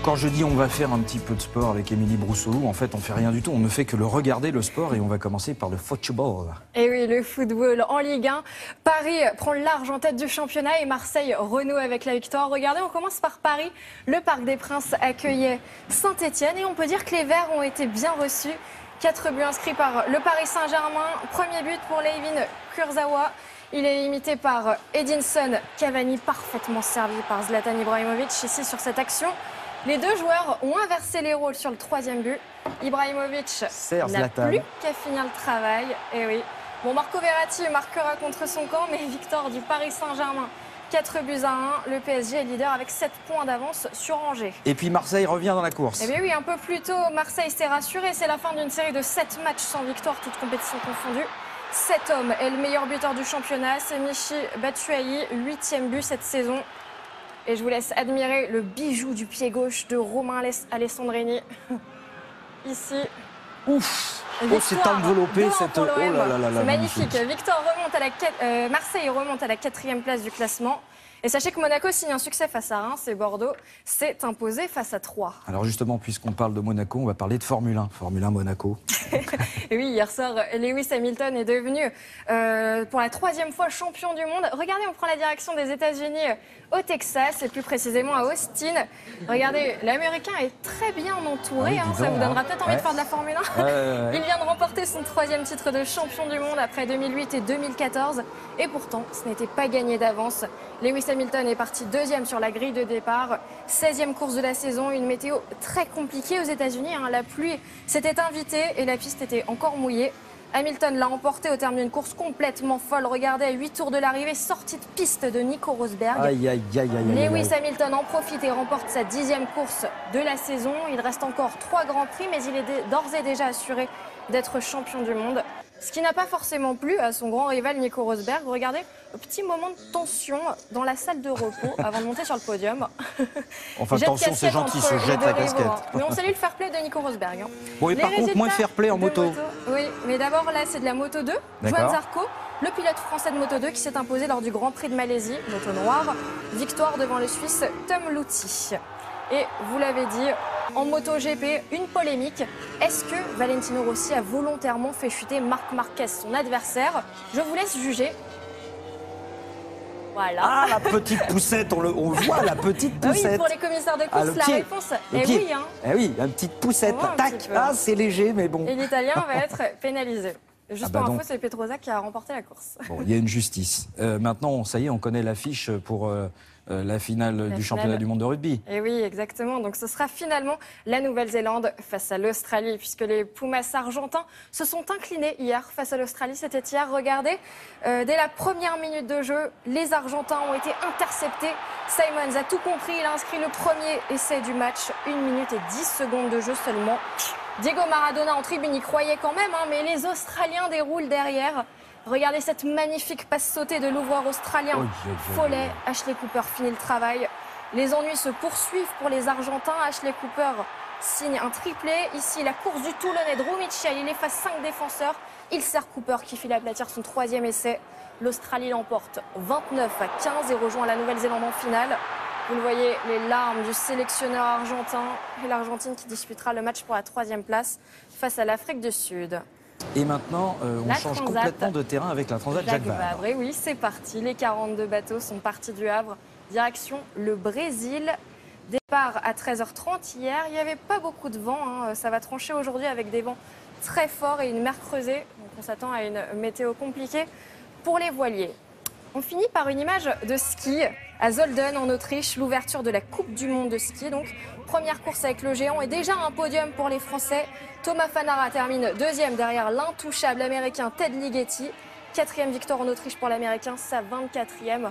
Quand je dis on va faire un petit peu de sport avec Émilie Broussolou, en fait on fait rien du tout, on ne fait que le regarder le sport et on va commencer par le football. Et oui, le football en Ligue 1. Paris prend le large en tête du championnat et Marseille renoue avec la victoire. Regardez, on commence par Paris. Le Parc des Princes accueillait Saint-Etienne et on peut dire que les Verts ont été bien reçus. 4 buts inscrits par le Paris Saint-Germain. Premier but pour Layvin Kurzawa. Il est imité par Edinson Cavani, parfaitement servi par Zlatan Ibrahimovic ici sur cette action. Les deux joueurs ont inversé les rôles sur le troisième but. Ibrahimovic n'a plus qu'à finir le travail. Et oui. Bon, Marco Verratti marquera contre son camp, mais victoire du Paris Saint-Germain. 4 buts à 1. Le PSG est leader avec 7 points d'avance sur Angers. Et puis Marseille revient dans la course. Eh bien oui, un peu plus tôt, Marseille s'est rassuré. C'est la fin d'une série de 7 matchs sans victoire, toutes compétitions confondues. 7 hommes est le meilleur buteur du championnat. C'est Michy Batshuayi, 8e but cette saison. Et je vous laisse admirer le bijou du pied gauche de Romain Alessandrini. Ici. Ouf! Oh, c'est enveloppé cette. Oh là là là là. C'est magnifique. Marseille remonte à la 4e place du classement. Et sachez que Monaco signe un succès face à Reims et Bordeaux s'est imposé face à Troyes. Alors justement, puisqu'on parle de Monaco, on va parler de Formule 1. Formule 1 Monaco. Et oui, hier soir, Lewis Hamilton est devenu pour la 3e fois champion du monde. Regardez, on prend la direction des États-Unis au Texas et plus précisément à Austin. Regardez, l'Américain est très bien entouré. Oui, ça vous donnera peut-être envie de faire de la Formule 1. Il vient de remporter son 3e titre de champion du monde après 2008 et 2014. Et pourtant, ce n'était pas gagné d'avance. Lewis Hamilton est parti 2e sur la grille de départ. 16e course de la saison, une météo très compliquée aux États-Unis. La pluie s'était invitée et la piste était encore mouillée. Hamilton l'a emporté au terme d'une course complètement folle. Regardez, à 8 tours de l'arrivée, sortie de piste de Nico Rosberg. Lewis Hamilton en profite et remporte sa 10e course de la saison. Il reste encore 3 grands prix, mais il est d'ores et déjà assuré d'être champion du monde. Ce qui n'a pas forcément plu à son grand rival Nico Rosberg. Regardez, un petit moment de tension dans la salle de repos avant de monter sur le podium. Enfin, tension, c'est gentil, se jette la casquette. Mais on salue le fair play de Nico Rosberg. Bon, et par contre, moins fair play en moto. Oui, mais d'abord, là, c'est de la Moto 2. Joan Zarco, le pilote français de Moto 2 qui s'est imposé lors du Grand Prix de Malaisie, moto noire. Victoire devant le Suisse Tom Luthi. Et vous l'avez dit, en MotoGP, une polémique. Est-ce que Valentino Rossi a volontairement fait chuter Marc Marquez, son adversaire? Je vous laisse juger. Voilà. Ah, la petite poussette, on voit la petite poussette. Oui, pour les commissaires de course, la réponse est oui. Eh oui, une petite poussette. Tac, c'est léger, mais bon. Et l'Italien va être pénalisé. Juste pour info, c'est Petroza qui a remporté la course. Bon, il y a une justice. Maintenant, ça y est, on connaît l'affiche pour la finale du championnat du monde de rugby. Et oui, exactement. Donc ce sera finalement la Nouvelle-Zélande face à l'Australie, puisque les Pumas argentins se sont inclinés hier face à l'Australie. C'était hier, regardez, dès la première minute de jeu, les Argentins ont été interceptés. Simons a tout compris, il a inscrit le premier essai du match, 1 minute et 10 secondes de jeu seulement. Diego Maradona en tribune y croyait quand même, mais les Australiens déroulent derrière. Regardez cette magnifique passe sautée de l'ouvreur australien. Follet, Ashley Cooper finit le travail. Les ennuis se poursuivent pour les Argentins. Ashley Cooper signe un triplé. Ici, la course du Toulonnais Drew Mitchell. Il efface 5 défenseurs. Il sert Cooper qui file aplatir son 3e essai. L'Australie l'emporte 29-15 et rejoint la Nouvelle-Zélande en finale. Vous le voyez, les larmes du sélectionneur argentin et l'Argentine qui disputera le match pour la 3e place face à l'Afrique du Sud. Et maintenant, on change complètement de terrain avec la Transat Jacques Vabre. Et oui, c'est parti. Les 42 bateaux sont partis du Havre. Direction le Brésil. Départ à 13h30 hier. Il n'y avait pas beaucoup de vent. Ça va trancher aujourd'hui avec des vents très forts et une mer creusée. Donc on s'attend à une météo compliquée pour les voiliers. On finit par une image de ski à Zolden en Autriche, l'ouverture de la Coupe du Monde de ski. Donc, première course avec le géant et déjà un podium pour les Français. Thomas Fanara termine 2e derrière l'intouchable américain Ted Ligeti. 4e victoire en Autriche pour l'américain, sa 24e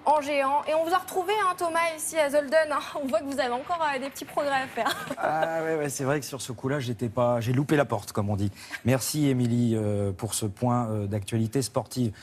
en géant. Et on vous a retrouvé, Thomas, ici à Zolden. On voit que vous avez encore des petits progrès à faire. Ah ouais, c'est vrai que sur ce coup-là, j'ai loupé la porte, comme on dit. Merci, Émilie, pour ce point d'actualité sportive.